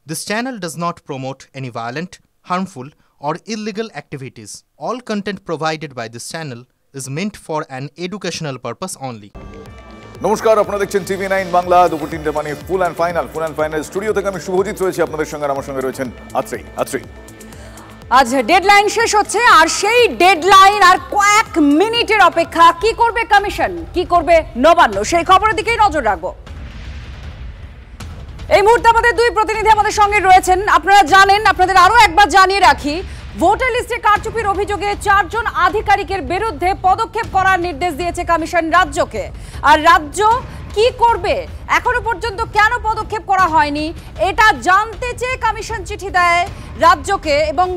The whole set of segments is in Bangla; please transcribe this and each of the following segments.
This channel does not promote any violent, harmful, or illegal activities. All content provided by this channel is meant for an educational purpose only. নমস্কার, আপনারা দেখছেন TV9 বাংলা। দুপুর 3টে মানে ফুল অ্যান্ড ফাইনাল স্টুডিও থেকে আমি শুভজিৎ রয়েছি আপনাদের সঙ্গে। আমার সঙ্গে রয়েছেন আত্রি। আজ ডেডলাইন শেষ হচ্ছে, আর সেই ডেডলাইন আর কয়েক মিনিটের অপেক্ষা। কি করবে কমিশন, কি করবে নবান্ন, সেই খবরের দিকেই নজর রাখবো। এই মুহূর্তে আমাদের দুই প্রতিনিধি আমাদের সঙ্গে রয়েছেন। আপনারা জানেন, আপনাদের আরো একবার জানিয়ে রাখি, ভোটার লিস্টে কারচুপির অভিযোগে 4 জন আধিকারিকের বিরুদ্ধে পদক্ষেপ করার নির্দেশ দিয়েছে কমিশন রাজ্যকে। আর রাজ্য কি করবে, এখনো পর্যন্ত কেন পদক্ষেপ করা হয়নি, এটা জানতে চেয়ে কমিশন চিঠি দেয় রাজ্যকে এবং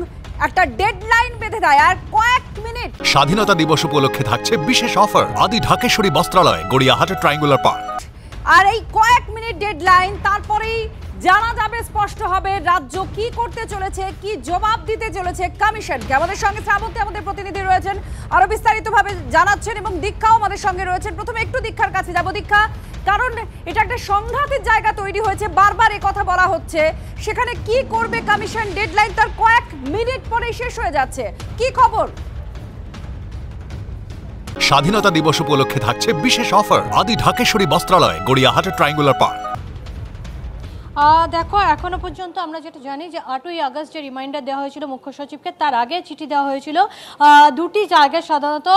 একটা ডেডলাইন বেঁধে দেয়। আর কয়েক মিনিট। স্বাধীনতা দিবস উপলক্ষে থাকছে বিশেষ অফার আদি ঢাকেশ্বরী বস্ত্রালয়, গড়িয়াহাট ট্রায়াঙ্গুলার পার্ক। আর এই কয়েক মিনিট ডেডলাইন, তারপরেই জানা যাবে, স্পষ্ট হবে রাজ্য কি করতে চলেছে, কি জবাব দিতে চলেছে কমিশনকে। আমাদের সঙ্গে শ্রাবন্তী আমাদের প্রতিনিধি রয়েছেন, আরো বিস্তারিতভাবে জানাচ্ছেন, এবং দীক্ষাও আমাদের সঙ্গে রয়েছেন। প্রথমে একটু দীক্ষার কাছে যাব। দীক্ষা, কারণ এটা একটা সংঘাতের জায়গা তৈরি হয়েছে, বারবার এই কথা বলা হচ্ছে, সেখানে কি করবে কমিশন? ডেডলাইন তার কয়েক মিনিট পরেই শেষ হয়ে যাচ্ছে, কি খবর? স্বাধীনতা দিবস উপলক্ষে থাকছে বিশেষ অফার আদি ঢাকেশ্বরী বস্ত্রালয়, গড়িয়াহাট ট্রায়াঙ্গুলার পার্ক। দেখো, এখনো পর্যন্ত আমরা যেটা জানি যে 8ই আগস্ট যে রিমাইন্ডার দেওয়া হয়েছিল মুখ্য সচিবকে, তার আগে চিঠি দেওয়া হয়েছিল দুটি জায়গায়, সাধারণত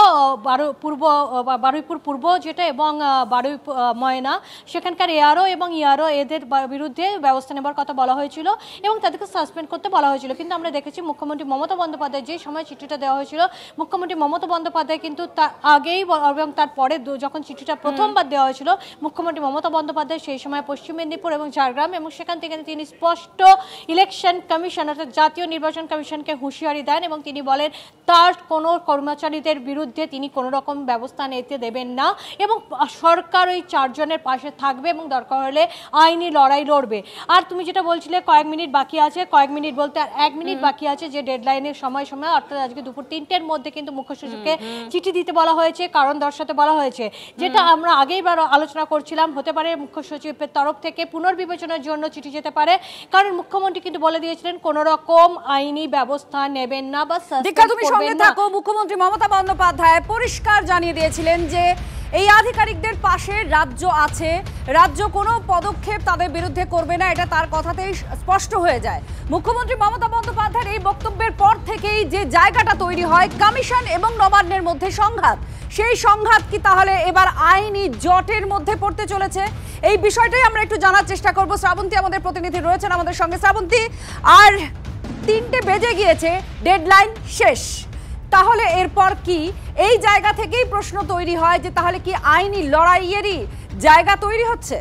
বারুইপুর পূর্ব যেটা এবং বারুই ময়না, সেখানকার এআরও এবং ইআরও এদের বিরুদ্ধে ব্যবস্থা নেবার কথা বলা হয়েছিল এবং তাদেরকে সাসপেন্ড করতে বলা হয়েছিল। কিন্তু আমরা দেখেছি মুখ্যমন্ত্রী মমতা বন্দ্যোপাধ্যায় যে সময় চিঠিটা দেওয়া হয়েছিল, মুখ্যমন্ত্রী মমতা বন্দ্যোপাধ্যায় কিন্তু তার আগেই এবং তারপরে যখন চিঠিটা প্রথমবার দেওয়া হয়েছিল, মুখ্যমন্ত্রী মমতা বন্দ্যোপাধ্যায় সেই সময় পশ্চিম মেদিনীপুর এবং ঝাড়গ্রাম এবং সেখান থেকে তিনি স্পষ্ট ইলেকশন কমিশন অর্থাৎ জাতীয় নির্বাচন কমিশনকে হুঁশিয়ারি দেন এবং তিনি বলেন তার কোনো কর্মচারীদের বিরুদ্ধে তিনি কোনো রকম ব্যবস্থা নিতে দেবেন না এবং সরকার ওই 4 জনের পাশে থাকবে এবং দরকার হলে আইনি লড়াই লড়বে। আর তুমি যেটা বলছিলে কয়েক মিনিট বাকি আছে, কয়েক মিনিট বলতে আর 1 মিনিট বাকি আছে যে ডেডলাইনের সময় অর্থাৎ আজকে দুপুর 3টের মধ্যে কিন্তু মুখ্য সচিবকে চিঠি দিতে বলা হয়েছে, কারণ দর্শাতে বলা হয়েছে, যেটা আমরা আগেই আলোচনা করছিলাম। হতে পারে মুখ্য সচিবের তরফ থেকে পুনর্বিবেচনার জন্য চিঠি যেতে পারে, কারণ মুখ্যমন্ত্রী কিন্তু বলে দিয়েছিলেন কোন রকম আইনি ব্যবস্থা নেবেন না বা সাসপেন্ড করবেন না। মুখ্যমন্ত্রী মমতা বন্দ্যোপাধ্যায় পরিষ্কার জানিয়ে দিয়েছিলেন যে এই আধিকারিকদের পাশে রাজ্য আছে, রাজ্য কোনো পদক্ষেপ তাদের বিরুদ্ধে করবে না, এটা তার কথাতেই স্পষ্ট হয়ে যায়। মুখ্যমন্ত্রী মমতা বন্দ্যোপাধ্যায়ের এই বক্তব্যের পর থেকেই যে জায়গাটা তৈরি হয় কমিশন এবং নবান্নের মধ্যে সংঘাত, সেই সংঘাত কি তাহলে এবার আইনি জটের মধ্যে পড়তে চলেছে? এই বিষয়টাই আমরা একটু জানার চেষ্টা করব। শ্রাবন্তী আমাদের প্রতিনিধি রয়েছেন আমাদের সঙ্গে। শ্রাবন্তী, আর 3টে বেজে গিয়েছে, ডেডলাইন শেষ, তাহলে এরপর কি? এই জায়গা থেকেই প্রশ্ন তৈরি হয় যে তাহলে কি আইনি লড়াইয়েরই জায়গা তৈরি হচ্ছে?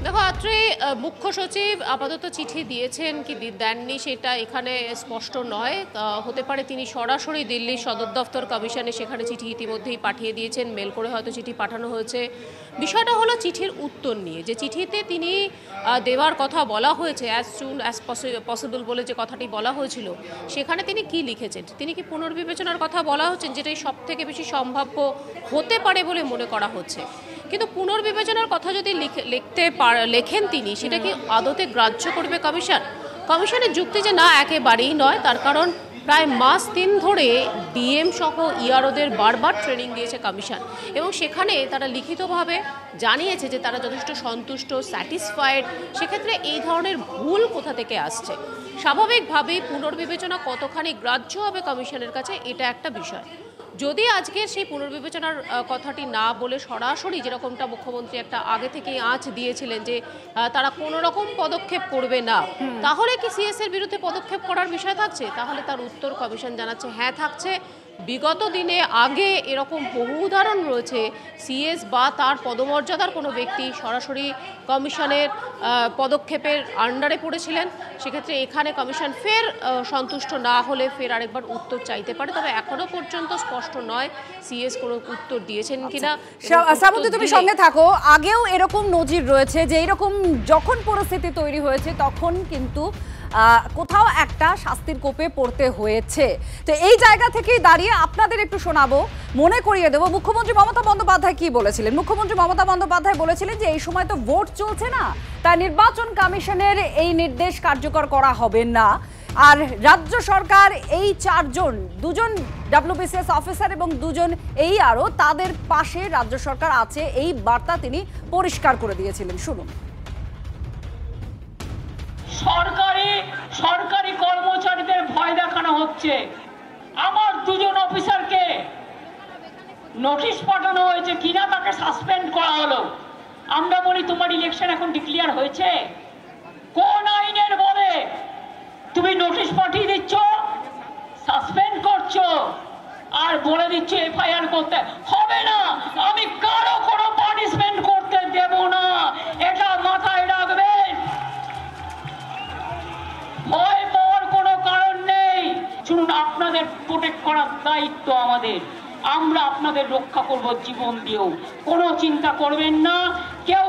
দেখো আত্রে, মুখ্য সচিব আপাতত চিঠি দিয়েছেন কি দেননি সেটা এখানে স্পষ্ট নয়। হতে পারে তিনি সরাসরি দিল্লির সদর দফতর কমিশনে সেখানে চিঠি ইতিমধ্যেই পাঠিয়ে দিয়েছেন, মেল করে হয়তো চিঠি পাঠানো হয়েছে। বিষয়টা হলো চিঠির উত্তর নিয়ে, যে চিঠিতে তিনি দেওয়ার কথা বলা হয়েছে অ্যাজ সুন অ্যাজ পসিবল বলে যে কথাটি বলা হয়েছিল, সেখানে তিনি কি লিখেছেন? তিনি কি পুনর্বিবেচনার কথা বলা হচ্ছেন, যেটাই সব থেকে বেশি সম্ভাব্য হতে পারে বলে মনে করা হচ্ছে। কিন্তু পুনর্বিবেচনার কথা যদি লেখেন তিনি, সেটা কি আদতে গ্রাহ্য করবে কমিশন? কমিশনের যুক্তি যে না, একেবারেই নয়। তার কারণ প্রায় মাস 3 ধরে ডিএম সহ ইআরওদের বারবার ট্রেনিং দিয়েছে কমিশন এবং সেখানে তারা লিখিতভাবে জানিয়েছে যে তারা যথেষ্ট সন্তুষ্ট, স্যাটিসফাইড। সেক্ষেত্রে এই ধরনের ভুল কোথা থেকে আসছে? স্বাভাবিকভাবেই পুনর্বিবেচনা কতখানি গ্রাহ্য হবে কমিশনের কাছে, এটা একটা বিষয়। যদি আজকে সেই পুনর্বিবেচনার কথাটি না বলে সরাসরি, যেরকমটা মুখ্যমন্ত্রী একটা আগে থেকেই আঁচ দিয়েছিলেন যে তারা কোনো রকম পদক্ষেপ করবে না, তাহলে কি সিএস এর বিরুদ্ধে পদক্ষেপ করার বিষয় থাকছে? তাহলে তার উত্তর কমিশন জানাচ্ছে হ্যাঁ থাকছে। বিগত দিনে আগে এরকম বহু উদাহরণ রয়েছে, সিএস বা তার পদমর্যাদার কোনো ব্যক্তি সরাসরি কমিশনের পদক্ষেপের আন্ডারে পড়েছিলেন। সেক্ষেত্রে এখানে কমিশন ফের সন্তুষ্ট না হলে ফের আরেকবার উত্তর চাইতে পারে। তবে এখনো পর্যন্ত স্পষ্ট নয় সিএস কোনো উত্তর দিয়েছেন কিনা। শ্রাবন্তী, তুমি সঙ্গে থাকো। আগেও এরকম নজির রয়েছে যে এরকম যখন পরিস্থিতি তৈরি হয়েছে তখন কিন্তু কোথাও একটা শাস্তির কোপে পড়তে হয়েছে। তো এই জায়গা থেকেই দাঁড়িয়ে আপনাদের একটু শোনাবো, মনে করিয়ে দেবো মুখ্যমন্ত্রী মমতা বন্দ্যোপাধ্যায় কি বলেছিলেন। মুখ্যমন্ত্রী মমতা বন্দ্যোপাধ্যায় বলেছিলেন যে এই সময় তো ভোট চলছে না, তাই নির্বাচন কমিশনের এই নির্দেশ কার্যকর করা হবে না। আর রাজ্য সরকার এই চারজন, দুজন WBCS অফিসার এবং দুজন ARO, তাদের পাশে রাজ্য সরকার আছে, এই বার্তা তিনি পরিষ্কার করে দিয়েছিলেন। শুনুন। সরকারি কর্মচারীদের ভয় দেখানো হচ্ছে। আমার দুজন অফিসারকে নোটিশ পাঠানো হয়েছে কিনা, তাকে সাসপেন্ড করা হলো। আমরা বলি তোমার ইলেকশন এখন ডিক্লেয়ার হয়েছে, কোন আইনের বলে তুমি নোটিশ পাঠিয়ে দিচ্ছ, সাসপেন্ড করছো, আর বলে দিচ্ছ FIR করতে হবে না। আমি কারো কোনো পানিশমেন্ট করতে দেব না, এটা মাথায় রাখবেন। ভয় পাওয়ার কোনো কারণ নেই। শুনুন, আপনাদের প্রোটেক্ট করার দায়িত্ব আমাদের, আমরা আপনাদের রক্ষা করব জীবন দিয়েও, কোনো চিন্তা করবেন না। কেউ